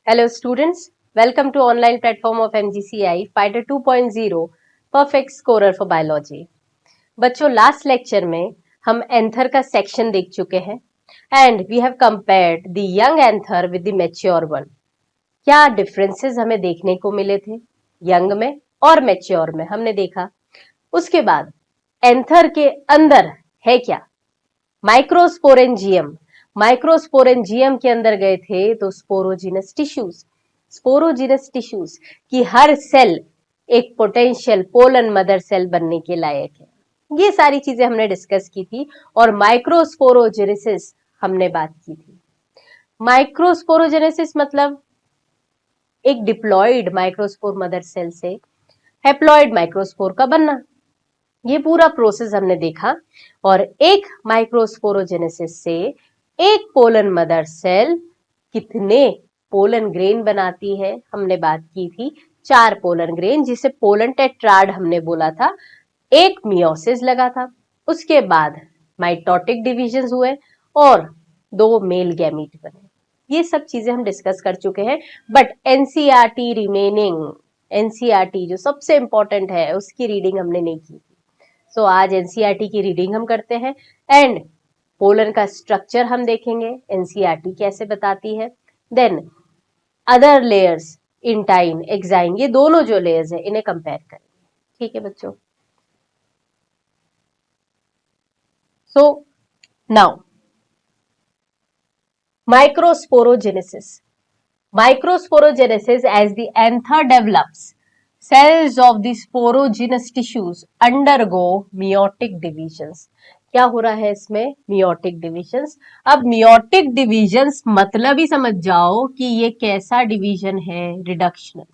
Hello students, welcome to online platform of MGCI Fighter 2.0 Perfect Scorer for Biology। बच्चों last lecture में हम anther का section देख चुके हैं and we have compared the young anther with the mature one. क्या differences हमें देखने को मिले थे यंग में और मैच्योर में हमने देखा। उसके बाद एंथर के अंदर है क्या, माइक्रोस्पोरेंजियम। माइक्रोस्पोरेंजियम के अंदर गए थे तो स्पोरोजिनस टिश्यूज की हर सेल एक पोटेंशियल पोलन मदर सेल बनने के लायक है। ये सारी चीजें हमने डिस्कस की थी और माइक्रोस्पोरोजेनेसिस हमने बात की थी। माइक्रोस्पोरोजेनेसिस मतलब एक डिप्लॉइड माइक्रोस्पोर मदर सेल से हैप्लॉइड माइक्रोस्पोर का बनना, ये पूरा प्रोसेस हमने देखा। और एक माइक्रोस्पोरोजेनेसिस से एक पोलन मदर सेल कितने पोलन ग्रेन बनाती है हमने बात की थी, 4 पोलन ग्रेन, जिसे पोलन टेट्राड हमने बोला था। एक मियोसिस लगा था, उसके बाद माइटोटिक डिविजन हुए और 2 मेल गैमीट बने। ये सब चीजें हम डिस्कस कर चुके हैं, बट एनसीईआरटी रिमेनिंग, एनसीईआरटी जो सबसे इंपॉर्टेंट है उसकी रीडिंग हमने नहीं की। सो आज एनसीईआरटी की रीडिंग हम करते हैं एंड पोलन का स्ट्रक्चर हम देखेंगे, एनसीईआरटी कैसे बताती है। Then other layers, intine exine, ये दोनों जो लेयर्स है इन्हें कंपेयर करेंगे। ठीक है बच्चों। So now microsporogenesis. Microsporogenesis, as the anther develops, cells of the sporogenous tissues undergo meiotic divisions। क्या हो रहा है इसमें? meiotic divisions। अब meiotic divisions मतलब ही समझ जाओ कि ये कैसा डिवीजन है, रिडक्शनल।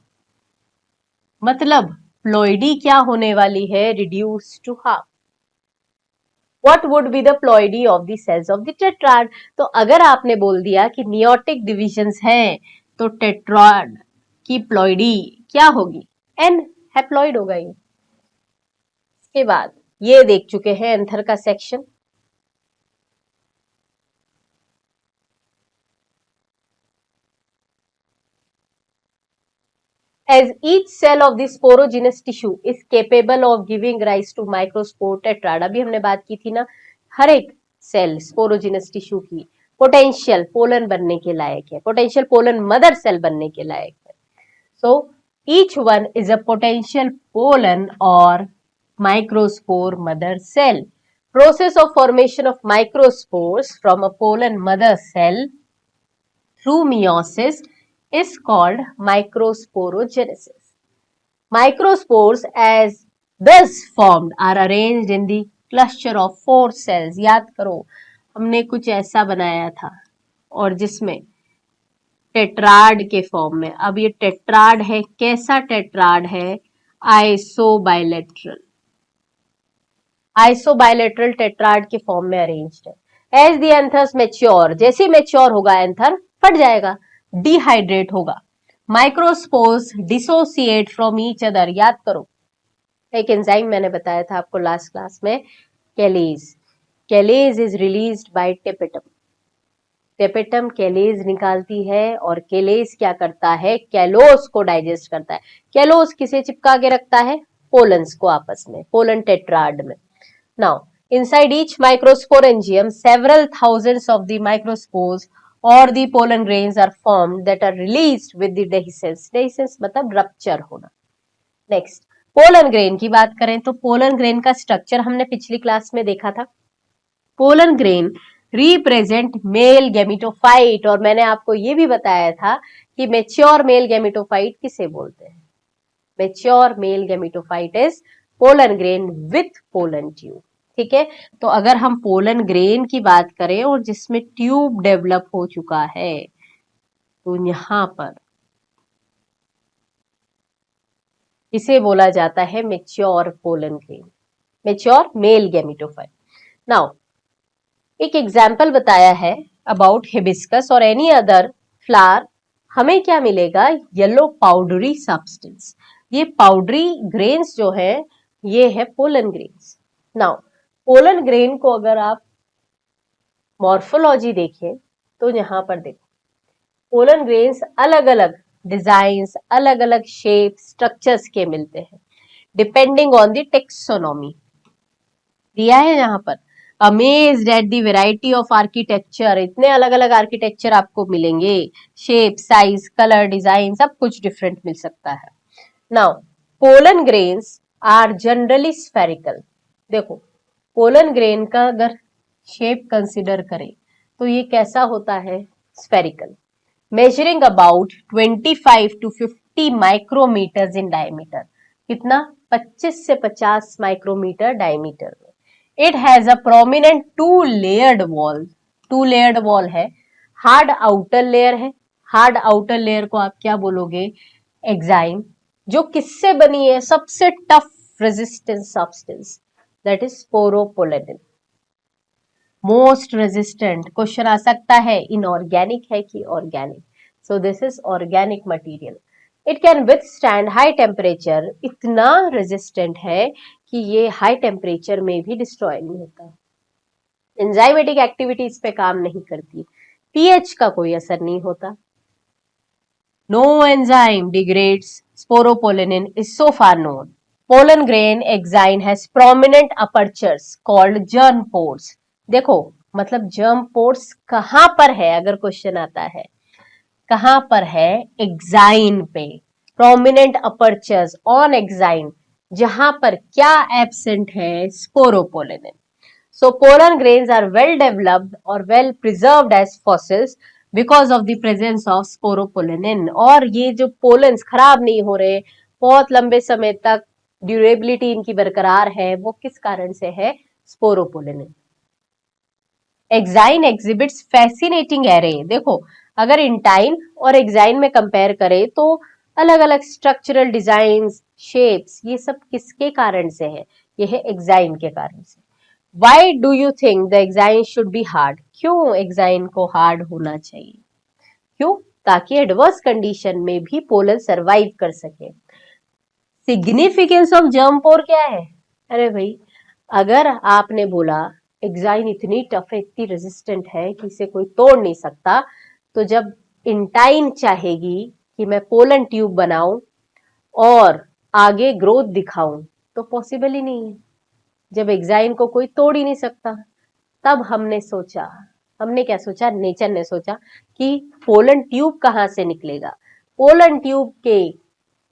मतलब प्लॉइडी क्या होने वाली है, reduce to half. What would be the ploidy of the cells of the tetrad? तो अगर आपने बोल दिया कि meiotic divisions हैं तो टेट्राड की प्लॉइडी क्या होगी? एन हैप्लॉइड होगा ये। इसके बाद ये देख चुके हैं एंथर का section. As each cell of the sporogenous tissue is capable of giving rise to microspore tetrad, अभी हमने बात की थी ना, हर एक सेल स्पोरोजिनस टिश्यू की पोटेंशियल पोलन बनने के लायक है, पोटेंशियल पोलन मदर सेल बनने के लायक है। So each one is a potential pollen or microspore mother cell. Process of formation of microspores from a pollen mother cell through meiosis is called microsporogenesis. Microspores as thus formed are arranged in the cluster of 4 cells। याद करो हमने कुछ ऐसा बनाया था और जिसमें tetrad के फॉर्म में, अब ये टेट्राड है, कैसा टेट्राड है? आइसोबाइलेटरल। आइसोबाइलेटरल टेट्राड के फॉर्म में अरेंज्ड है। एज द एंथर्स मैच्योर, जैसे मैच्योर होगा एंथर फट जाएगा, डिहाइड्रेट होगा। Microspores dissociate from each other. याद करो एक एंजाइम मैंने बताया था आपको लास्ट क्लास में, callase. Callase is released by tapetum. Tapetum callase निकालती है और कैलेज क्या करता है? कैलोस को डाइजेस्ट करता है। कैलोस किसे चिपका के रखता है? पोलन्स को आपस में, पोलन टेट्राड में। Now inside each microsporangium several thousands of the microspores or the pollen grains are formed that are released with the dehiscence। dehiscence मतलब रप्चर होना। नेक्स्ट पोलन ग्रेन की बात करें तो पोलन ग्रेन का स्ट्रक्चर हमने पिछली क्लास में देखा था। Pollen grain represent male gametophyte, और मैंने आपको ये भी बताया था कि मेच्योर मेल गैमिटोफाइट किसे बोलते हैं? Mature male gametophyte is pollen grain with pollen tube. ठीक है, तो अगर हम पोलन ग्रेन की बात करें और जिसमें ट्यूब डेवलप हो चुका है तो यहां पर इसे बोला जाता है mature pollen grain, mature male gametophyte. Now एक एग्जाम्पल बताया है अबाउट हिबिस्कस और एनी अदर फ्लावर, हमें क्या मिलेगा? Yellow powdery substance. ये पाउडरी ग्रेन्स जो है ये है pollen grains. Now pollen grain को अगर आप मॉर्फोलॉजी देखें तो यहां पर देखो पोलन ग्रेन्स अलग अलग डिजाइन्स, अलग अलग शेप, स्ट्रक्चर्स के मिलते हैं डिपेंडिंग ऑन द टेक्सोनॉमी। दिया है यहाँ पर, amazed at the variety of architecture, इतने अलग अलग आर्किटेक्चर आपको मिलेंगे, शेप, साइज, कलर, डिजाइन सब कुछ डिफरेंट मिल सकता है। Now pollen grains are generally spherical. देखो पोलन ग्रेन का अगर शेप कंसिडर करें तो ये कैसा होता है, spherical, measuring about 25 to 50 micrometres in diameter. कितना, 25 से 50 माइक्रोमीटर डायमीटर में। It has a prominent to layered wall, to layered wall है, हार्ड आउटर लेयर है। हार्ड आउटर लेयर को आप क्या बोलोगे, एक्साइन, जो किससे बनी है, सबसे tough resistance substance, that is sporopollenin. Most resistant, question आ सकता है इनऑर्गेनिक है कि organic, so this is organic material. It can withstand high temperature, इतना रेजिस्टेंट है कि ये हाई टेम्परेचर में भी डिस्ट्रॉय नहीं होता। एंजाइमेटिक एक्टिविटी इस पे काम नहीं करती, पीएच का कोई असर नहीं होता। No enzyme degrades sporopollenin is so far known. Pollen grain exine has prominent apertures called germ pores. देखो मतलब germ pores कहां पर है, अगर क्वेश्चन आता है कहां पर है, एक्साइन पे, प्रोमिनेंट अपर्चर्स ऑन एक्साइन, जहां पर क्या एब्सेंट है, sporopollenin. So pollen grains are well developed or well preserved as fossils because of the presence of sporopollenin। और ये जो पोलन्स खराब नहीं हो रहे, बहुत लंबे समय तक ड्यूरेबिलिटी इनकी बरकरार है, वो किस कारण से है, sporopollenin. Exine exhibits fascinating array. देखो अगर इंटाइन और एक्साइन में कंपेयर करें तो अलग अलग स्ट्रक्चरल डिजाइन्स, शेप्स, ये सब किसके कारण से है, ये है एक्साइन के कारण से। Why do you think the exine should be hard? क्यों एक्साइन को हार्ड होना चाहिए, क्यों, ताकि एडवर्स कंडीशन में भी पोलन सरवाइव कर सके। सिग्निफिकेंस ऑफ जर्म पोर क्या है, अरे भाई अगर आपने बोला एक्साइन इतनी टफ है, इतनी रेजिस्टेंट है कि इसे कोई तोड़ नहीं सकता, तो जब इंटाइन चाहेगी कि मैं पोलन ट्यूब बनाऊं और आगे ग्रोथ दिखाऊं तो पॉसिबल ही नहीं है, जब एक्साइन को कोई तोड़ ही नहीं सकता। तब हमने सोचा, हमने क्या सोचा, नेचर ने सोचा कि पोलन ट्यूब कहां से निकलेगा, पोलन ट्यूब के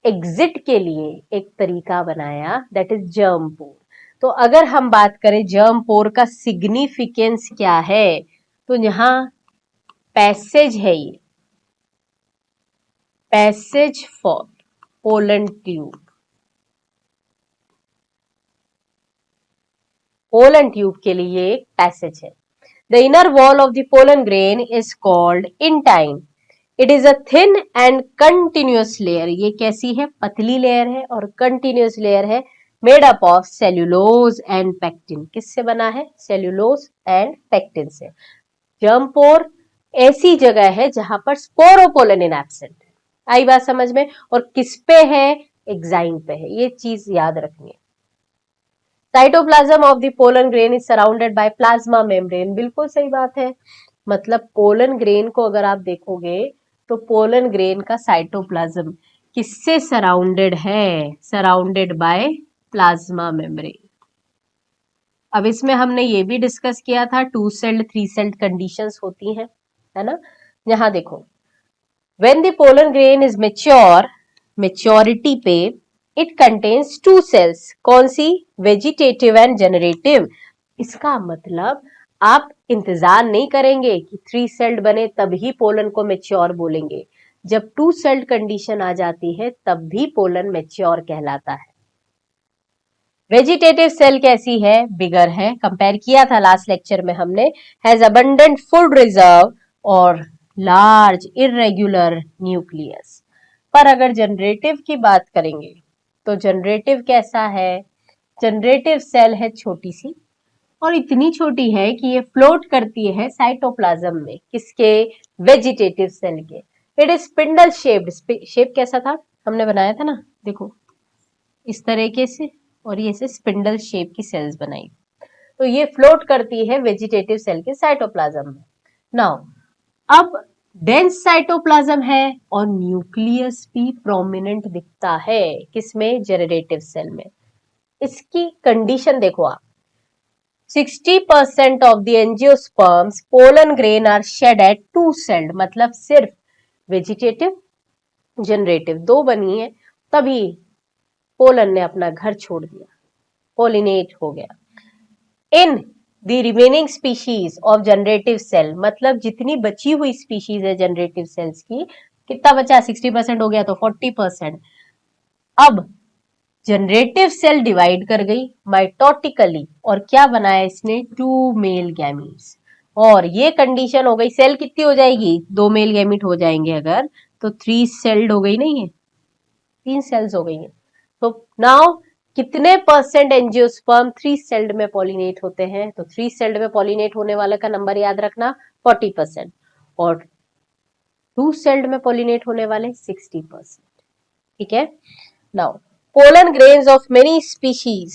एग्जिट के लिए एक तरीका बनाया, दैट इज जर्म पोर। तो अगर हम बात करें जर्म पोर का सिग्निफिकेंस क्या है, तो यहां पैसेज है, ये passage for pollen tube, pollen tube के लिए एक पैसेज है। The inner wall of the pollen grain is called intine. It is a thin and continuous layer, ये कैसी है, पतली लेयर है और कंटिन्यूअस लेयर है, made up of cellulose and pectin. किससे बना है, सेल्यूलोज एंड पेक्टिन से। जर्म पोर ऐसी जगह है जहां पर स्पोरोपोलेनिन एब्सेंट है, आई बात समझ में, और किस पे है, एक्साइन पे है, ये चीज याद रखनी है। Cytoplasm of the pollen grain is surrounded by plasma membrane, बिल्कुल सही बात है, मतलब पोलन ग्रेन को अगर आप देखोगे तो पोलन ग्रेन का साइटोप्लाज्म किससे सराउंडेड है, सराउंडेड बाय प्लाज्मा मेम्ब्रेन। अब इसमें हमने ये भी डिस्कस किया था 2 सेल्ड 3 सेल्ड कंडीशंस होती हैं, है ना। यहां देखो when the pollen grain is mature, maturity पे इट कंटेन्स 2 सेल्स, कौन सी, वेजिटेटिव एंड जनरेटिव। इसका मतलब आप इंतजार नहीं करेंगे कि 3 सेल्ड बने तभी पोलन को मेच्योर बोलेंगे, जब 2 सेल्ड कंडीशन आ जाती है तब भी पोलन मेच्योर कहलाता है। वेजिटेटिव सेल कैसी है, बिगर है, कंपेयर किया था लास्ट लेक्चर में हमने, हैज अबंडेंट फूड रिजर्व और लार्ज इरेगुलर न्यूक्लियस। पर अगर जनरेटिव की बात करेंगे तो जनरेटिव कैसा है, जनरेटिव सेल है छोटी सी और इतनी छोटी है कि ये फ्लोट करती है साइटोप्लाज्म में, किसके, वेजिटेटिव सेल के। It is spindle shaped, shape कैसा था, हमने बनाया था ना, देखो इस तरीके से, और ये से स्पिंडल शेप की सेल्स बनाई, तो ये फ्लोट करती है वेजिटेटिव सेल के साइटोप्लाज्म में। नाउ अब डेंस साइटोप्लाज्म है और न्यूक्लियस भी प्रोमिनेंट दिखता है किसमें, जनरेटिव सेल में। इसकी कंडीशन देखो आप, 60% of the angiosperms pollen grain are shed at two celled, मतलब सिर्फ वेजिटेटिव जनरेटिव दो बनी है, तभी पोलन ने अपना घर छोड़ दिया, पोलिनेट हो गया। In the remaining species of generative cell, मतलब जितनी बची हुई स्पीशीज है जनरेटिव सेल्स की, कितना बचा, 60% हो गया तो 40%। अब जनरेटिव सेल डिवाइड कर गई माइटोटिकली, और क्या बनाया इसने, टू मेल गैमीट्स। और ये कंडीशन हो गई, सेल कितनी हो जाएगी, दो मेल गैमीट हो जाएंगे अगर, तो 3 सेल्ड हो गई, नहीं है, 3 सेल्स हो गई है। तो नाउ कितने परसेंट एंजियोस्पर्म 3 सेल्ड में पॉलिनेट होते हैं, तो 3 सेल्ड में पॉलिनेट होने वाले का नंबर याद रखना 40%, और 2 सेल्ड में पॉलिनेट होने वाले 60%। ठीक है। Now pollen grains of many species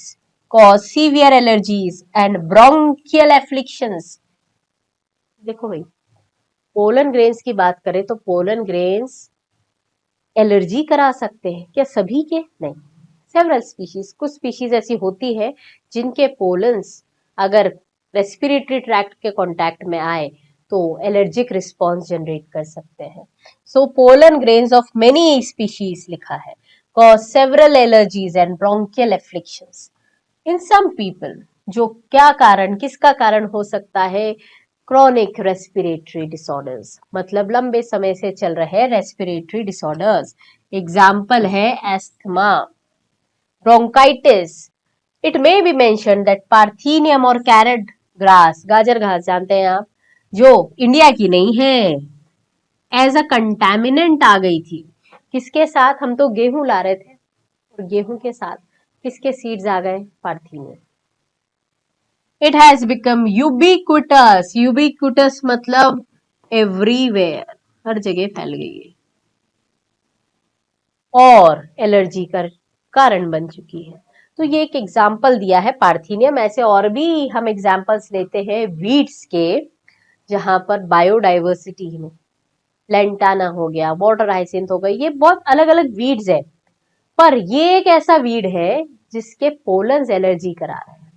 cause severe allergies and bronchial afflictions। देखो भाई, पोलन ग्रेन्स की बात करें तो पोलन ग्रेन्स एलर्जी करा सकते हैं क्या, सभी के नहीं, सेवरल स्पीशीज, कुछ स्पीशीज ऐसी होती है जिनके पोलन्स अगर रेस्पिरेटरी ट्रैक्ट के कांटेक्ट में आए तो एलर्जिक रिस्पॉन्स जनरेट कर सकते हैं। So pollen grains of many species लिखा है, cause several allergies and bronchial afflictions in some people। जो क्या कारण, किसका कारण हो सकता है, क्रॉनिक रेस्पिरेटरी डिसऑर्डर्स, मतलब लंबे समय से चल रहे रेस्पिरेटरी डिसऑर्डर्स। एग्जाम्पल है asthma, bronchitis. It may be mention that parthenium और कैरेट ग्रास, गाजर घास जानते हैं आप, जो इंडिया की नहीं है, एज अ कंटेमिनेंट आ गई थी, किसके साथ, हम तो गेहूं ला रहे थे और गेहूं के साथ किसके सीड्स आ गए, parthenium. It has become ubiquitous, ubiquitous मतलब एवरीवेयर, हर जगह फैल गई है और एलर्जी का कारण बन चुकी है। तो ये एक एग्जाम्पल दिया है पार्थीनियम, ऐसे और भी हम एग्जाम्पल्स लेते हैं वीड्स के, जहां पर बायोडाइवर्सिटी में, लेंटाना हो गया, वाटर हाइसिंथ हो गई, ये बहुत अलग अलग वीड्स है, पर ये एक ऐसा वीड है जिसके पोलन्स एलर्जी करा रहे हैं।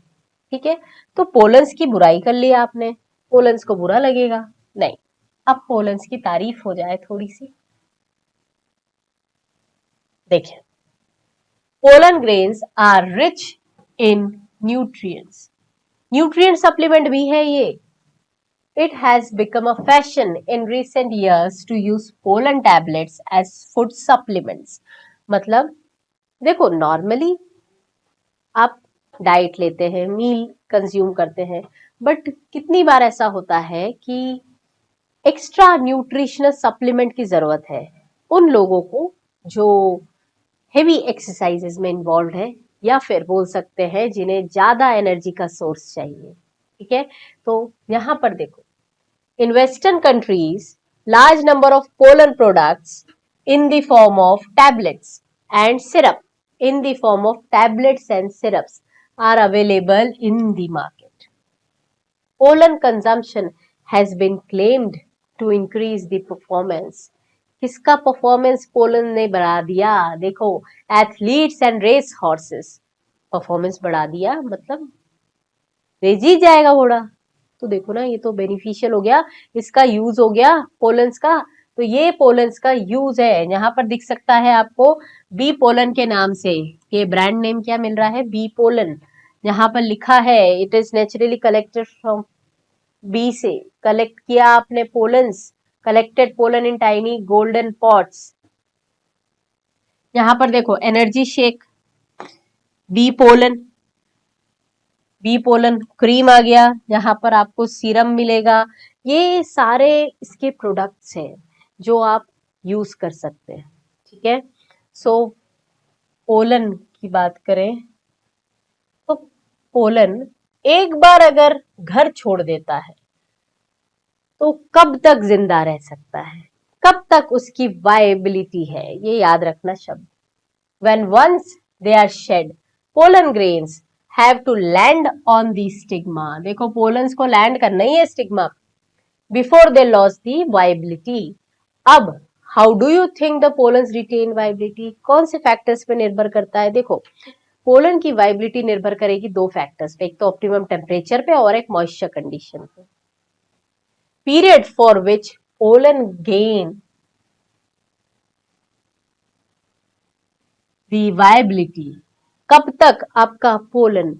ठीक है, तो पोलन्स की बुराई कर लिया आपने, पोलन्स को बुरा लगेगा नहीं, अब पोलन्स की तारीफ हो जाए थोड़ी सी। देखिए, pollen grains are rich in nutrients, nutrient supplement भी है ये। It has become a fashion in recent years to use pollen tablets as food supplements। मतलब देखो, नॉर्मली आप डाइट लेते हैं, मील कंज्यूम करते हैं, बट कितनी बार ऐसा होता है कि एक्स्ट्रा न्यूट्रिशनल सप्लीमेंट की जरूरत है उन लोगों को जो हेवी एक्सरसाइजेज में इन्वॉल्व है, या फिर बोल सकते हैं जिन्हें ज्यादा एनर्जी का सोर्स चाहिए। ठीक है, तो यहां पर देखो, in Western countries, large number of pollen products in the form of tablets and syrup, in the form of tablets and syrups are available in the market। Pollen consumption has been claimed to increase the performance। किसका performance pollen ने बढ़ा दिया, देखो, athletes and race horses, performance बढ़ा दिया, मतलब race जीत जाएगा घोड़ा। तो देखो ना, ये तो बेनिफिशियल हो गया, इसका यूज हो गया पोलन्स का। तो ये पोलन्स का यूज है, यहाँ पर दिख सकता है आपको बी पोलन के नाम से, ये ब्रांड नेम क्या मिल रहा है, बी पोलन। यहाँ पर लिखा है it is naturally collected from bee से कलेक्ट किया आपने pollens, collected pollen in tiny golden pots. यहाँ पर देखो energy shake, bee pollen, bee pollen cream आ गया, यहाँ पर आपको सीरम मिलेगा। ये सारे इसके प्रोडक्ट्स हैं जो आप यूज कर सकते हैं। ठीक है, सो पोलन की बात करें तो पोलन एक बार अगर घर छोड़ देता है तो कब तक जिंदा रह सकता है, कब तक उसकी वायबिलिटी है, ये याद रखना शब्द। When once they are shed, pollen grains have to land on the stigma। देखो पोलन्स को लैंड करना ही है stigma, before they loss the viability. अब how do you think the pollens retain viability? कौन से फैक्टर्स पे निर्भर करता है? देखो, पोलन की वाइबिलिटी निर्भर करेगी दो फैक्टर्स पे, एक तो ऑप्टिमम टेम्परेचर पे और एक मॉइस्चर कंडीशन पे। Period for which pollen gain the viability, कब तक आपका पोलन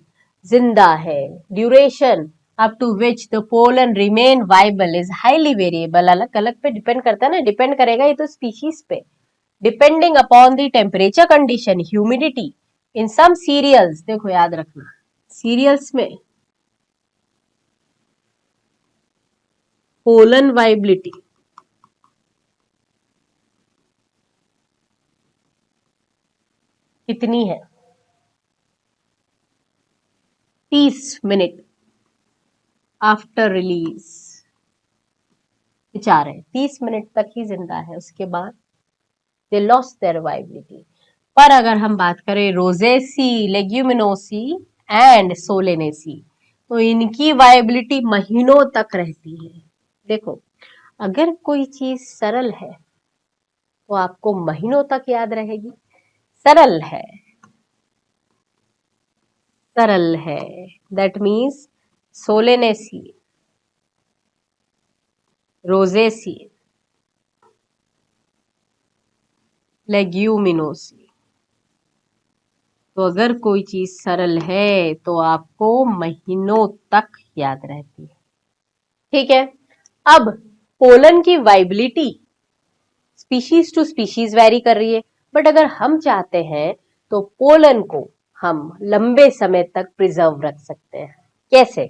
जिंदा है। Duration up to which the pollen remain viable is highly variable, अलग अलग पे डिपेंड करता है ना, डिपेंड करेगा ये तो स्पीशीज पे। Depending upon the temperature condition, humidity in some cereals, देखो याद रखना सीरियल्स में पोलन वाइबिलिटी कितनी है? 30 मिनट आफ्टर रिलीज विचार है, 30 मिनट तक ही जिंदा है, उसके बाद दे लॉस्ट देयर वाइबिलिटी। पर अगर हम बात करें रोजेसी, लेग्यूमिनोसी एंड सोलेनेसी, तो इनकी वाइबिलिटी महीनों तक रहती है। देखो, अगर कोई चीज सरल है तो आपको महीनों तक याद रहेगी। सरल है, सरल है, that means Solanaceae, Rosaceae, Leguminosae. तो अगर कोई चीज सरल है तो आपको महीनों तक याद रहती है। ठीक है, अब पोलन की viability species to species vary कर रही है, बट अगर हम चाहते हैं तो पोलन को हम लंबे समय तक प्रिजर्व रख सकते हैं। कैसे?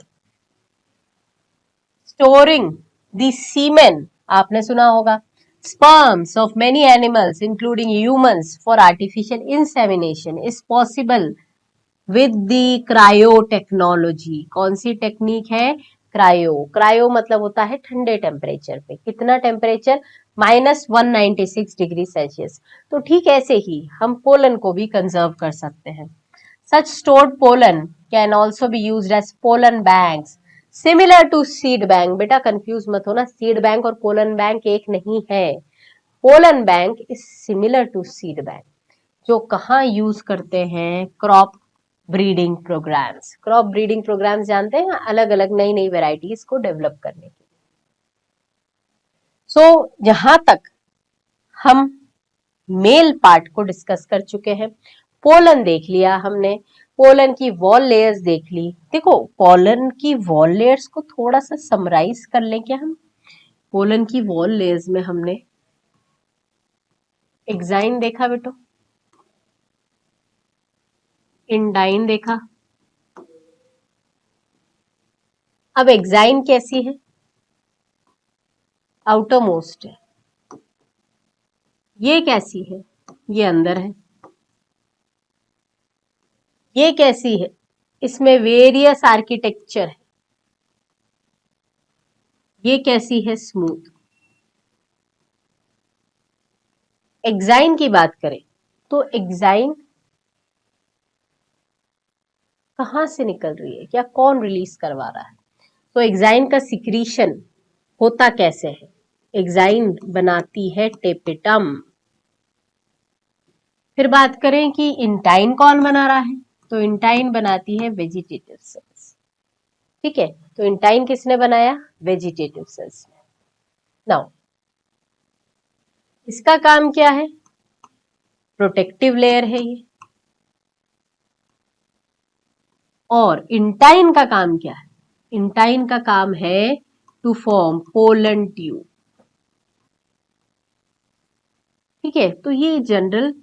स्टोरिंग द सीमेन, आपने सुना होगा, sperms of many animals including humans for artificial insemination is possible with the क्रायोटेक्नोलॉजी। कौन सी टेक्निक है? क्रायो। क्रायो मतलब होता है ठंडे टेम्परेचर पे। कितना टेम्परेचर? -196 degree Celsius. तो ठीक ऐसे ही हम पोलन को भी कंजर्व कर सकते हैं। Such stored pollen can also be used as pollen banks similar to seed bank. बेटा कंफ्यूज मत होना, सीड बैंक और पोलन बैंक एक नहीं है। Pollen bank is similar to seed bank, जो कहाँ यूज करते हैं? Crop breeding programmes. Crop breeding programmes जानते हैं, अलग अलग नई नई वेराइटीज को डेवलप करने के। सो जहां तक हम मेल पार्ट को डिस्कस कर चुके हैं, पोलन देख लिया हमने, पोलन की वॉल लेयर्स देख ली। देखो, पोलन की वॉल लेयर्स को थोड़ा सा समराइज कर लें क्या हम? पोलन की वॉल लेयर्स में हमने एक्साइन देखा बेटो, इंडाइन देखा। अब एक्साइन कैसी है? आउटर मोस्ट है। ये कैसी है? ये अंदर है। ये कैसी है? इसमें वेरियस आर्किटेक्चर है। ये कैसी है? स्मूथ। एक्साइन की बात करें तो एक्साइन कहां से निकल रही है? क्या कौन रिलीज करवा रहा है? तो एक्साइन का सिक्रीशन होता कैसे है? एक्साइन बनाती है टेपेटम। फिर बात करें कि इंटाइन कौन बना रहा है, तो इंटाइन बनाती है वेजिटेटिव सेल्स। ठीक है, तो इंटाइन किसने बनाया? वेजिटेटिव सेल्स ने। नाउ इसका काम क्या है? प्रोटेक्टिव लेयर है ये। और इंटाइन का काम क्या है? इंटाइन का काम है टू फॉर्म पोलन ट्यूब। ठीक है, तो ये जनरल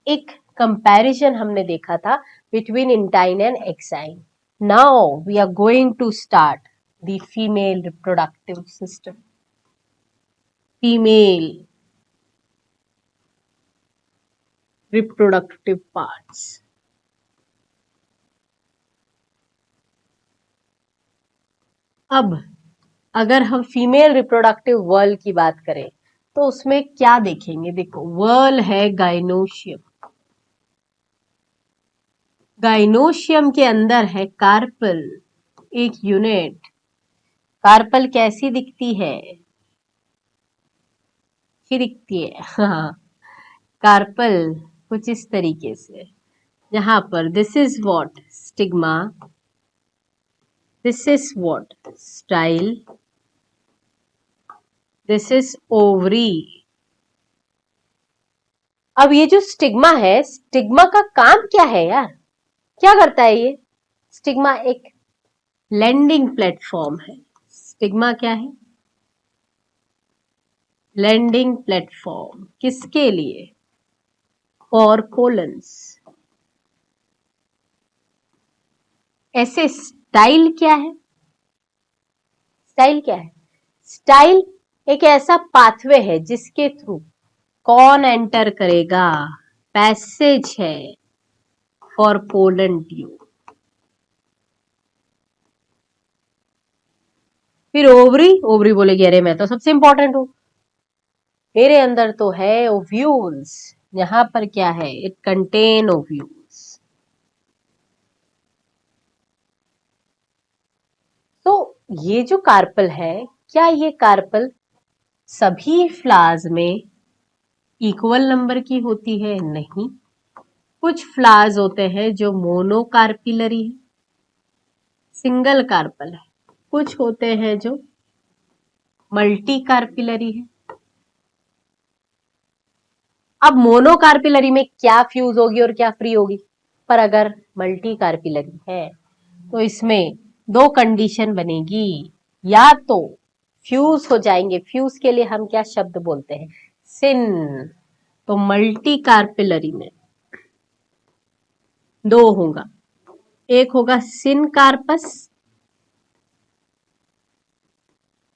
एक कंपैरिजन हमने देखा था between intine and exine. Now we are going to start the female reproductive system. Female reproductive parts. अब अगर हम फीमेल रिप्रोडक्टिव वर्ल की बात करें तो उसमें क्या देखेंगे? देखो, वर्ल है गाइनोशियम। गाइनोशियम के अंदर है कार्पल, एक यूनिट। कार्पल कैसी दिखती है? अच्छी दिखती है। हाँ, कार्पल कुछ इस तरीके से, यहाँ पर this is what stigma, this is what style, this is ovary. अब ये जो स्टिग्मा है, स्टिग्मा का काम क्या है यार? क्या करता है ये? स्टिग्मा एक लैंडिंग प्लेटफॉर्म है। स्टिग्मा क्या है? Landing platform. किसके लिए? For pollens. ऐसे स्टाइल क्या है? स्टाइल क्या है? स्टाइल एक ऐसा पाथवे है जिसके थ्रू कौन एंटर करेगा? पैसेज है फॉर पोलन ट्यूब। फिर ओवरी, ओवरी बोलेगी अरे मैं तो सबसे इंपॉर्टेंट हूं, मेरे अंदर तो है ओव्यूल्स। यहां पर क्या है? It contain ovules. तो ये जो कार्पल है, क्या ये कार्पल सभी फ्लावर्स में इक्वल नंबर की होती है? नहीं, कुछ फ्लावर्स होते हैं जो मोनोकार्पिलरी है, सिंगल कार्पल है। कुछ होते हैं जो मल्टी कार्पिलरी है। अब मोनोकार्पिलरी में क्या फ्यूज होगी और क्या फ्री होगी? पर अगर मल्टी कार्पिलरी है तो इसमें दो कंडीशन बनेगी, या तो फ्यूज हो जाएंगे, फ्यूज के लिए हम क्या शब्द बोलते हैं? सिन। तो मल्टी कार्पिलरी में दो होगा, एक होगा सिन कार्पस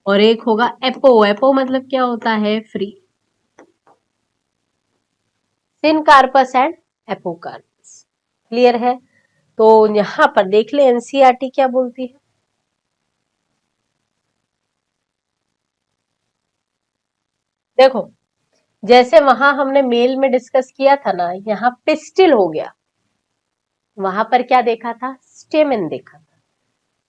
और एक होगा एपो। एपो मतलब क्या होता है? Free. Syncarpous and apocarpous. Clear है? तो यहां पर देख ले एनसीईआरटी क्या बोलती है। देखो, जैसे वहां हमने मेल में डिस्कस किया था ना, यहाँ पिस्टिल हो गया, वहां पर क्या देखा था? स्टेमेन देखा था।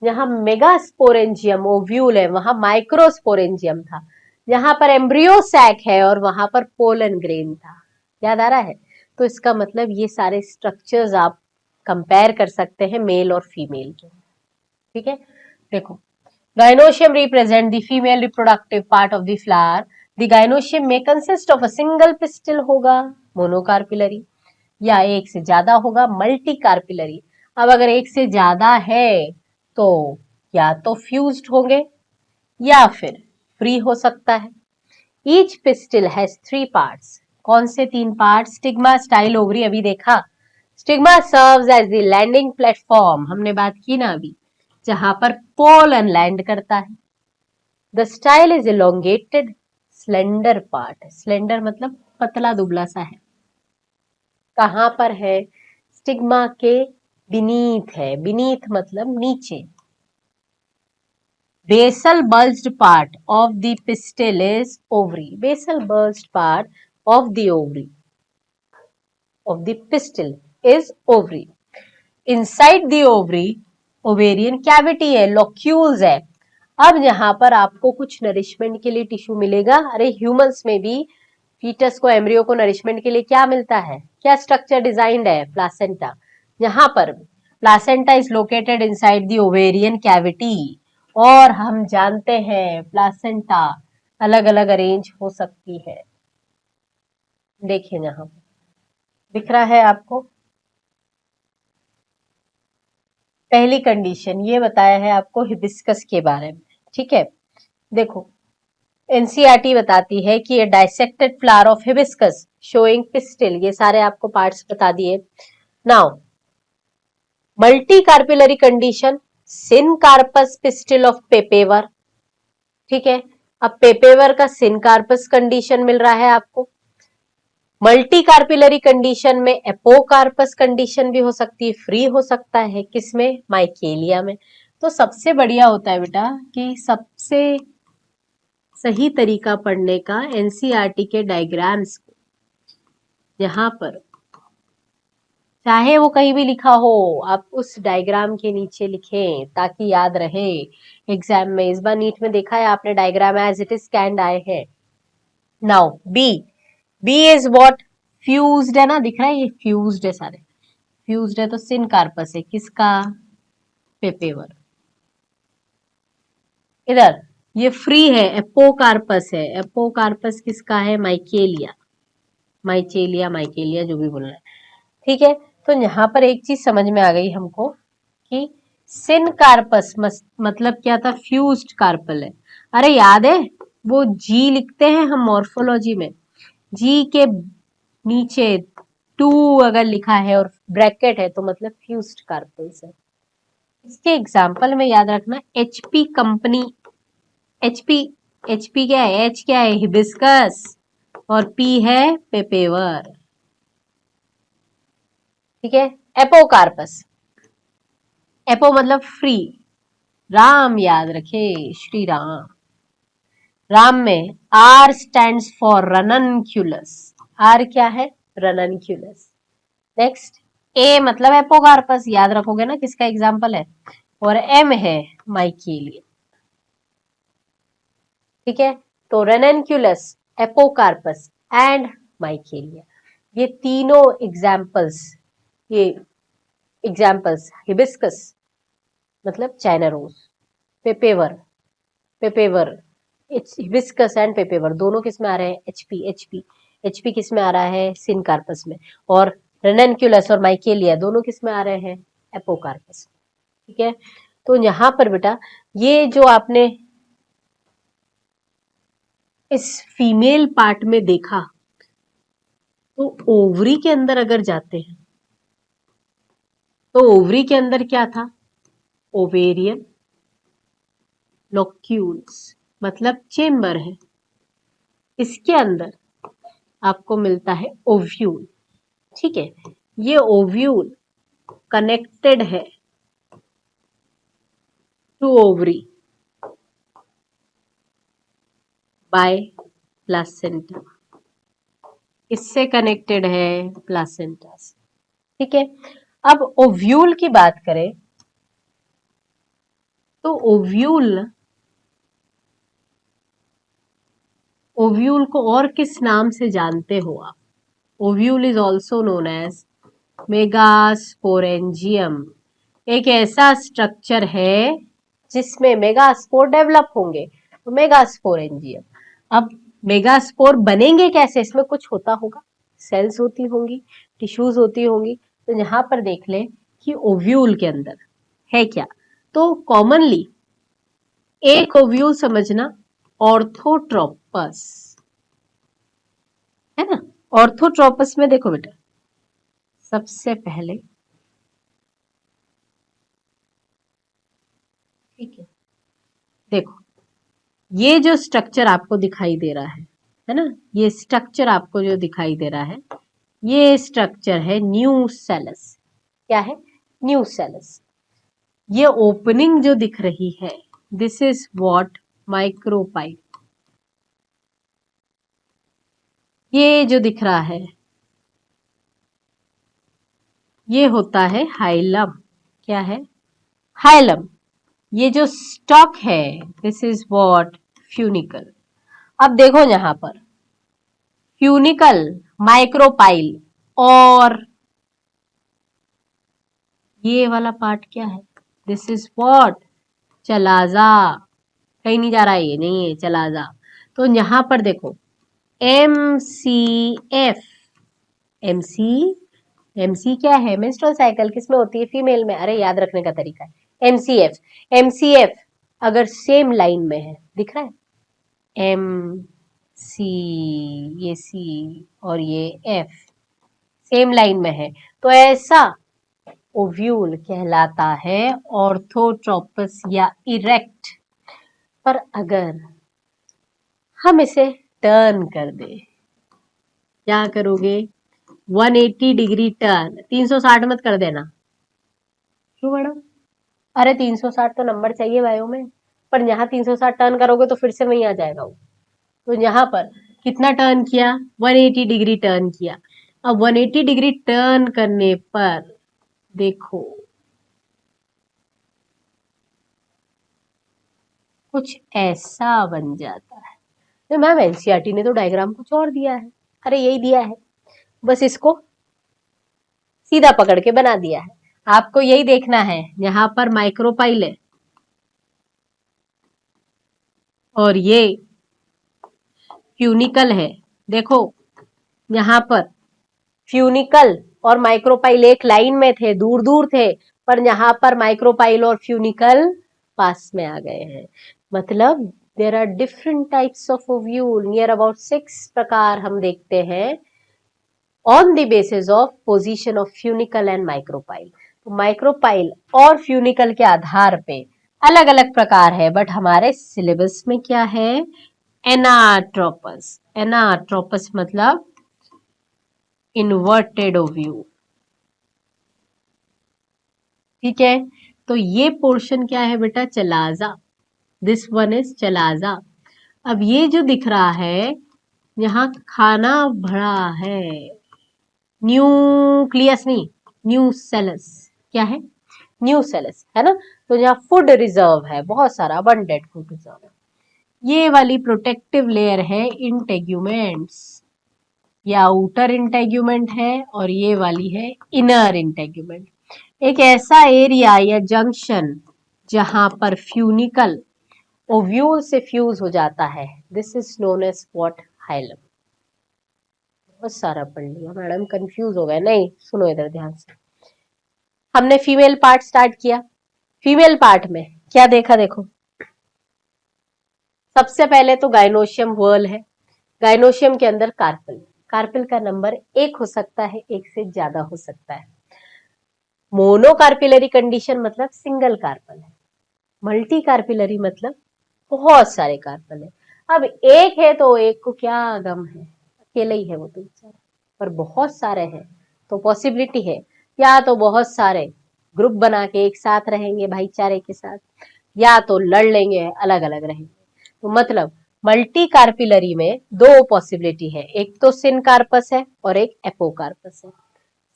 यहाँ मेगास्पोरेंजियम ओव्यूल है, वहां माइक्रोस्पोरेंजियम था। यहाँ पर एम्ब्रियो सैक है और वहां पर पोलन ग्रेन था। याद आ रहा है? तो इसका मतलब ये सारे स्ट्रक्चर्स आप कंपेयर कर सकते हैं मेल और फीमेल के। ठीक है, देखो, gynoecium represent the female reproductive part of the flower. The gynoecium may consist of a single pistil होगा मोनोकार्पिलरी, या एक से ज्यादा होगा मल्टी कार्पिलरी। अब अगर एक से ज्यादा है तो या तो फ्यूज्ड होंगे या फिर फ्री हो सकता है। Each pistil has 3 parts. कौन से 3 पार्ट्स? Stigma, style, ovary. अभी देखा, stigma serves as the landing platform, हमने बात की ना अभी, जहां पर पोलन लैंड करता है। The style is elongated slender part. Slender मतलब पतला दुबला सा है। कहां पर है? स्टिग्मा के बीनीथ है। बीनीथ मतलब नीचे। Basal bulged part of the pistil is ovary. Basal bulged part of the ovary of the pistil is ovary. Inside the ovary ovarian cavity है, लोक्यूल्स है। अब यहाँ पर आपको कुछ नरिशमेंट के लिए टिश्यू मिलेगा। अरे ह्यूमंस में भी फीटस को, एम्ब्रियो को नरिशमेंट के लिए क्या मिलता है? क्या स्ट्रक्चर डिजाइंड है? प्लासेंटा। यहाँ पर placenta is located inside the ovarian cavity, और हम जानते हैं प्लासेंटा अलग अलग अरेंज हो सकती है। देखिए यहाँ दिख रहा है आपको। पहली कंडीशन ये बताया है आपको हिबिस्कस के बारे में। ठीक है, देखो, एनसीईआरटी बताती है कि ये dissected flower of hibiscus showing pistil, ये सारे आपको पार्ट्स बता दिए। Now multicarpellary condition, syncarpous pistil of papaver. ठीक है, अब पेपेवर का सिन कार्पस कंडीशन मिल रहा है आपको। मल्टी कार्पिलरी कंडीशन में एपोकार्पस कंडीशन भी हो सकती है, फ्री हो सकता है। किसमें? माइकेलिया में। तो सबसे बढ़िया होता है बेटा कि सबसे सही तरीका पढ़ने का एनसीईआरटी के डायग्राम्स को यहां पर चाहे वो कहीं भी लिखा हो, आप उस डायग्राम के नीचे लिखें ताकि याद रहे एग्जाम में। इस बार नीट में देखा है आपने, diagram as it is scanned आए हैं। Now B, B is what, fused है ना, दिख रहा है ये फ्यूज्ड है, सारे फ्यूज्ड है तो सिन कार्पस है किसका, पेपेवर। इधर ये फ्री है, एपोकार्पस है, एपोकार्पस किसका है, माइकेलिया, माइचेलिया, माइकेलिया जो भी बोलना है, ठीक है। तो यहाँ पर एक चीज समझ में आ गई हमको कि सिन कार्पस मतलब क्या था, फ्यूज्ड कार्पल है। अरे याद है वो जी लिखते हैं हम मॉर्फोलॉजी में, जी के नीचे टू अगर लिखा है और ब्रैकेट है तो मतलब फ्यूज्ड कार्पल्स है। इसके एग्जाम्पल में याद रखना, एचपी कंपनी, एचपी, एचपी क्या है, एच क्या है, हिबिस्कस, और पी है पेपेवर, ठीक है। एपोकार्पस, एपो मतलब फ्री, राम याद रखे, श्री राम, राम में आर स्टैंड्स फॉर रननक्यूलस, आर क्या है, रननक्यूलस। नेक्स्ट ए मतलब एपोकार्पस, याद रखोगे ना किसका एग्जाम्पल है, और एम है माइकेलिया, ठीक है। तो रननक्यूलस, एपोकार्पस एंड माइकेलिया, ये तीनों एग्जाम्पल्स, ये एग्जाम्पल्स, हिबिस्कस मतलब China rose, papaver, papaver, hibiscus and papaver दोनों किस में आ रहे हैं, एचपी, एचपी, एचपी किस में आ रहा है, सिनकार्पस में, और रेननक्यूलस और माइकेलिया दोनों किस में आ रहे हैं, एपोकार्पस, ठीक है। तो यहां पर बेटा ये जो आपने इस फीमेल पार्ट में देखा, तो ओवरी के अंदर अगर जाते हैं तो ओवरी के अंदर क्या था, ओवेरियन लोक्यूल्स मतलब चेम्बर है, इसके अंदर आपको मिलता है ओव्यूल, ठीक है। ये ओव्यूल कनेक्टेड है टू ओवरी बाय प्लासेंटा, इससे कनेक्टेड है प्लासेंटा से, ठीक है। अब ओव्यूल की बात करें तो ओव्यूल, ओव्यूल को और किस नाम से जानते हो आप, ovule is also known as megasporangium, एक ऐसा स्ट्रक्चर है जिसमें मेगास्पोर डेवलप होंगे, तो मेगास्पोरेंजियम। अब मेगास्पोर बनेंगे कैसे, इसमें कुछ होता होगा, सेल्स होती होंगी, टिश्यूज होती होंगी, तो यहां पर देख लें कि ओव्यूल के अंदर है क्या। तो कॉमनली एक ओव्यूल समझना, ऑर्थोट्रोपस है ना, ऑर्थोट्रोपस में देखो बेटा, सबसे पहले, ठीक है, देखो ये जो स्ट्रक्चर आपको दिखाई दे रहा है ना, ये स्ट्रक्चर आपको जो दिखाई दे रहा है, ये स्ट्रक्चर है न्यूसेलस, क्या है, न्यूसेलस। ये ओपनिंग जो दिख रही है, दिस इज व्हाट, माइक्रोपाइप। ये जो दिख रहा है ये होता है हाइलम, क्या है, हाइलम। ये जो स्टॉक है दिस इज व्हाट, फ्यूनिकल। अब देखो यहां पर फ्यूनिकल, माइक्रोपाइल, और ये वाला पार्ट क्या है, दिस इज व्हाट, चलाजा, कहीं नहीं जा रहा है, ये नहीं है चलाजा। तो यहां पर देखो M C F, M C, M C क्या है, मेंस्ट्रुअल साइकिल किसमें होती है, फीमेल में, अरे याद रखने का तरीका है, M C F, M C F अगर सेम लाइन में है, दिख रहा है, एम सी, ये सी और ये एफ सेम लाइन में है, तो ऐसा ओव्यूल कहलाता है ऑर्थोट्रोपस या इरेक्ट। पर अगर हम इसे टर्न कर दे, क्या करोगे, 180 डिग्री टर्न, 360 मत कर देना, क्यों मैडम, अरे 360 तो नंबर चाहिए बायो में, पर यहाँ 360 टर्न करोगे तो फिर से वहीं आ जाएगा वो। तो यहाँ पर कितना टर्न किया, 180 डिग्री टर्न किया, अब 180 डिग्री टर्न करने पर देखो कुछ ऐसा बन जाता है। तो मैम एनसीईआरटी ने तो डायग्राम कुछ और दिया है। अरे यही दिया है, बस इसको सीधा पकड़ के बना दिया है। आपको यही देखना है, यहाँ पर माइक्रोपाइल है और ये फ्यूनिकल है। देखो यहाँ पर फ्यूनिकल और माइक्रोपाइल एक लाइन में थे, दूर दूर थे, पर यहाँ पर माइक्रोपाइल और फ्यूनिकल पास में आ गए हैं। मतलब there are different types of ovule, near about 6 प्रकार हम देखते हैं on the basis of position of funicle and micropyle. तो माइक्रोपाइल और फ्यूनिकल के आधार पे अलग अलग प्रकार है, बट हमारे सिलेबस में क्या है, एनाट्रोपस। एनाट्रोपस मतलब इन्वर्टेड ओव्यूल। ठीक है, तो ये पोर्शन क्या है बेटा, chalaza. This one is chalaza. अब ये जो दिख रहा है यहाँ खाना भरा है, न्यूक्लियस नहीं, न्यूसेलस। क्या है, न्यूसेलस है ना। तो यहाँ फूड रिजर्व है, बहुत सारा अबंडेंट फूड रिजर्व है। ये वाली प्रोटेक्टिव लेयर है इंटेग्यूमेंट्स, या आउटर इंटेग्यूमेंट है, और ये वाली है इनर इंटेग्यूमेंट। एक ऐसा एरिया या जंक्शन जहां पर फ्यूनिकल ओव्यूल से फ्यूज हो जाता है, this is known as what, hilum. बहुत सारा पढ़ लिया मैडम, कंफ्यूज हो गए। नहीं सुनो इधर ध्यान से, हमने फीमेल पार्ट स्टार्ट किया। फीमेल पार्ट में क्या देखा, देखो सबसे पहले तो गाइनोशियम व्हर्ल है। गाइनोशियम के अंदर कार्पेल, कार्पेल का नंबर 1 हो सकता है, 1 से ज्यादा हो सकता है। मोनोकार्पिलरी कंडीशन मतलब सिंगल कार्पल है, मल्टी कार्पिलरी मतलब बहुत सारे कार्पल है। अब एक है तो एक को क्या गम है, अकेले ही है वो तो बेचारा, पर बहुत सारे हैं तो पॉसिबिलिटी है, या तो बहुत सारे ग्रुप बना के एक साथ रहेंगे भाईचारे के साथ, या तो लड़ लेंगे, अलग अलग रहेंगे। तो मतलब मल्टी कार्पिलरी में 2 पॉसिबिलिटी है, एक तो सिनकार्पस है और एक एपोकार्पस है।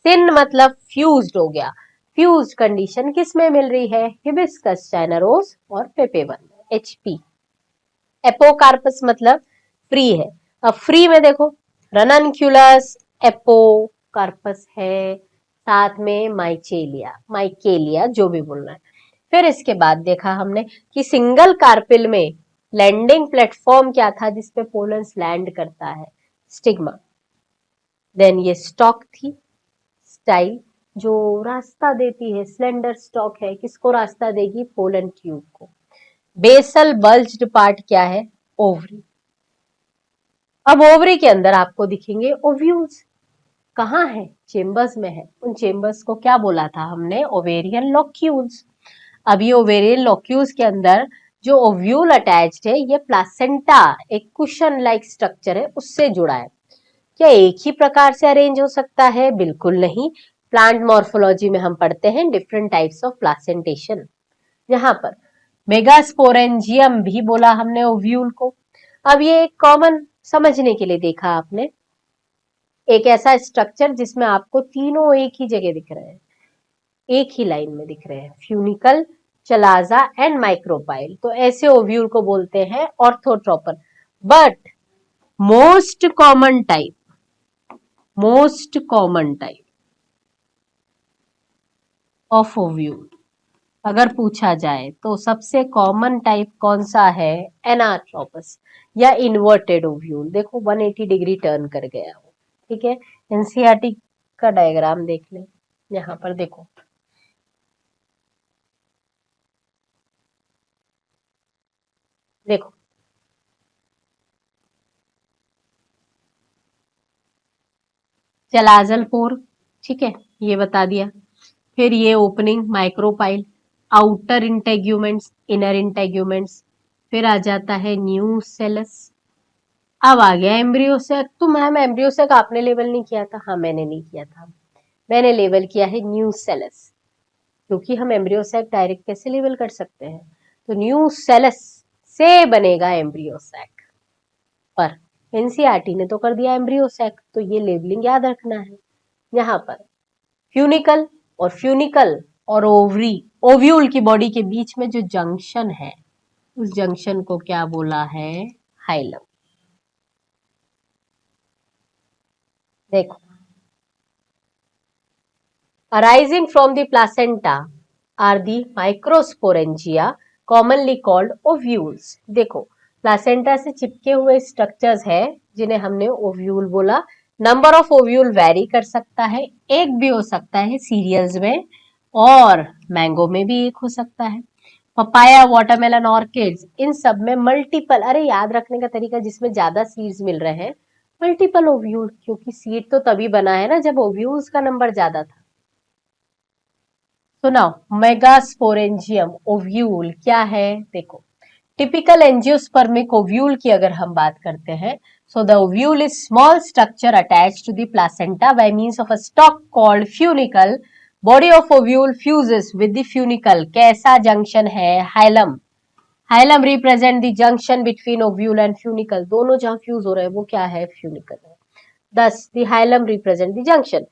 सिन मतलब फ्यूज्ड हो गया, फ्यूज कंडीशन किस में मिल रही है, हिबिस्कस, चाइना रोज और पेपेवन, एचपी। एपोकार्पस मतलब फ्री है। अब फ्री में देखो रननक्यूलस एपोकार्पस है, साथ में माइचेलिया, माइकेलिया जो भी बोलना है। फिर इसके बाद देखा हमने कि सिंगल कार्पिल में लैंडिंग प्लेटफॉर्म क्या था जिसपे पोलन्स लैंड करता है, स्टिग्मा। देन ये स्टॉक थी, स्टाइल जो रास्ता देती है, स्लेंडर स्टॉक है, किसको रास्ता देगी, पोलन ट्यूब को। बेसल बल्ज्ड पार्ट क्या है, ओवरी। अब ओवरी के अंदर आपको दिखेंगे ओव्यूल्स, कहाँ है, चेम्बर्स में है। उन चेम्बर्स को क्या बोला था हमने, ओवेरियन लॉक्यूल्स। अब ये ओवेरियन लॉक्यूल्स के अंदर जो ओव्यूल अटैच्ड है, ये प्लासेंटा, एक कुशन लाइक स्ट्रक्चर है, उससे जुड़ा है। क्या एक ही प्रकार से अरेंज हो सकता है, बिल्कुल नहीं। प्लांट मॉर्फोलॉजी में हम पढ़ते हैं डिफरेंट टाइप्स ऑफ प्लासेंटेशन। यहाँ पर मेगास्पोरेंजियम भी बोला हमने ओव्यूल को। अब ये एक कॉमन समझने के लिए देखा आपने, एक ऐसा स्ट्रक्चर जिसमें आपको तीनों एक ही जगह दिख रहे हैं, एक ही लाइन में दिख रहे हैं, फ्यूनिकल, चलाजा एंड माइक्रोपाइल। तो ऐसे ओव्यूल को बोलते हैं orthotropous. But most common type, most common type of ovule अगर पूछा जाए तो सबसे कॉमन टाइप कौन सा है, एनाट्रोपस या इन्वर्टेड ओव्यूल। देखो 180 डिग्री टर्न कर गया वो। ठीक है, एनसीईआरटी का डायग्राम देख ले, यहाँ पर देखो देखो चलाजल पोर, ठीक है, ये बता दिया। फिर ये opening micropyle, outer integuments, inner integuments. फिर आ जाता है न्यूसेलस। अब आ गया एम्ब्रियोसेक। तो मैम एम्ब्रियोसेक आपने लेवल नहीं किया था, हाँ मैंने नहीं किया था, मैंने लेवल किया है न्यूसेलस, क्योंकि हम एम्ब्रियोसेक डायरेक्ट कैसे लेवल कर सकते हैं। तो न्यूसेलस से बनेगा एम्ब्रियोसेक, पर एनसीईआरटी ने तो कर दिया एम्ब्रियो सैक, तो ये लेबलिंग याद रखना है। यहाँ पर फ्यूनिकल और ओव्यूल की बॉडी के बीच में जो जंक्शन है, उस जंक्शन को क्या बोला है? हाइलम। देखो, arising from the placenta are the microsporangia commonly called ovules। देखो, प्लासेंटा से चिपके हुए स्ट्रक्चर्स है जिन्हें हमने ओव्यूल बोला। नंबर ऑफ ओव्यूल वेरी कर सकता है, एक भी हो सकता है सीरियल्स में, और मैंगो में भी एक हो सकता है। पपाया, वाटरमेलन, ऑर्किड्स, इन सब में मल्टीपल, अरे याद रखने का तरीका, जिसमें ज्यादा सीड्स मिल रहे हैं, मल्टीपल ओव्यूल, क्योंकि सीड तो तभी बना है ना जब ओव्यूल्स का नंबर ज्यादा था। तो नाउ मेगास्पोरेंजियम ओव्यूल क्या है? देखो, टिपिकल एंजियोस्पर्मिक ओव्यूल की अगर हम बात करते हैं, so the ovule is small structure attached to the placenta by means of a stalk called funicle. Body of ovule fuses with the funicle. कैसा जंक्शन है? Hilum. Hilum represent the junction between ovule and funicle. दोनों जहां fuse हो रहे हैं वो क्या है? फ्यूनिकल है। Thus, the hilum represent the junction.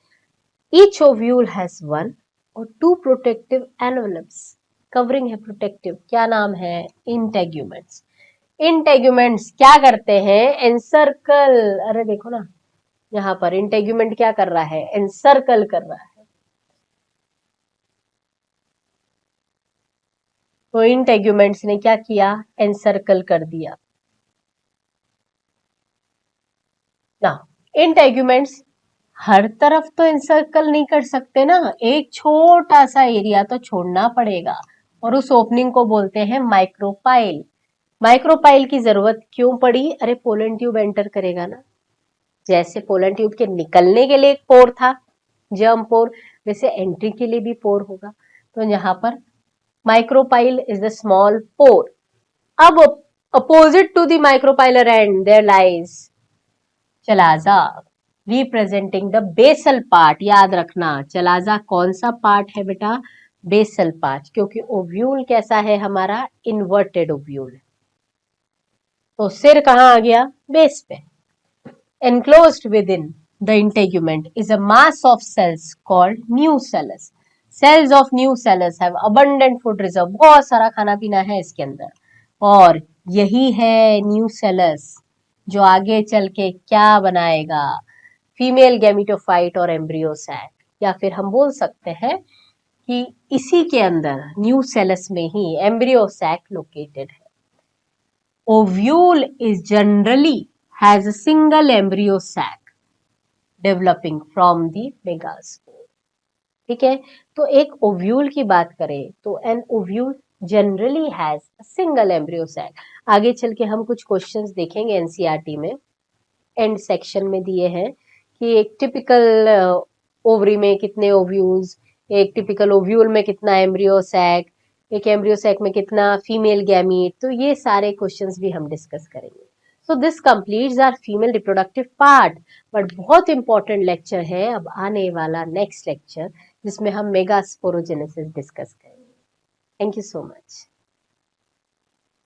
Each ovule has one और two protective envelopes. कवरिंग है प्रोटेक्टिव, क्या नाम है? इंटेग्यूमेंट्स। इंटेग्यूमेंट्स क्या करते हैं? एनसर्कल। अरे देखो ना, यहाँ पर इंटेग्यूमेंट क्या कर रहा है? एनसर्कल कर रहा है। तो इंटेग्यूमेंट्स ने क्या किया? एनसर्कल कर दिया ना। इंटेग्यूमेंट्स हर तरफ तो इंसर्कल नहीं कर सकते ना, एक छोटा सा एरिया तो छोड़ना पड़ेगा, और उस ओपनिंग को बोलते हैं माइक्रोपाइल। माइक्रोपाइल की जरूरत क्यों पड़ी? अरे पोलन ट्यूब एंटर करेगा ना, जैसे पोलन ट्यूब के निकलने के लिए एक पोर था, जर्म पोर, वैसे एंट्री के लिए भी पोर होगा। तो यहाँ पर micropyle is the small pore. अब opposite to the micropylar end there lies chalaza representing the basal part. याद रखना, चलाजा कौन सा पार्ट है बेटा? बेसल पार्ट, क्योंकि ओव्यूल कैसा है हमारा? Inverted ovule. तो सिर कहाँ आ गया? बेस पे। Enclosed within the integument is a mass of cells called nucellus. Cells of nucellus have abundant food reserve. बहुत सारा खाना पीना है इसके अंदर, और यही है न्यूसेलस जो आगे चल के क्या बनाएगा? फीमेल गैमेटोफाइट और एम्ब्रियो सैक। या फिर हम बोल सकते हैं कि इसी के अंदर न्यूसेलस में ही एम्ब्रियो सैक लोकेटेड है। Ovule is generally has a single embryo sac developing from the megaspore. ठीक है, तो एक ओव्यूल की बात करें तो an ovule generally has a single embryo sac. आगे चल के हम कुछ क्वेश्चंस देखेंगे एनसीईआरटी में, एंड सेक्शन में दिए हैं कि एक टिपिकल ओवरी में कितने ओव्यूल्स, एक टिपिकल ओव्यूल में कितना एम्ब्रियो सैक, एक एम्ब्रियो सैक में कितना फीमेल गैमीट। तो ये सारे क्वेश्चंस भी हम डिस्कस करेंगे। So this completes our female reproductive part. But बहुत इंपॉर्टेंट लेक्चर है अब आने वाला, नेक्स्ट लेक्चर, जिसमें हम मेगास्पोरोजेनेसिस डिस्कस करेंगे। Thank you so much.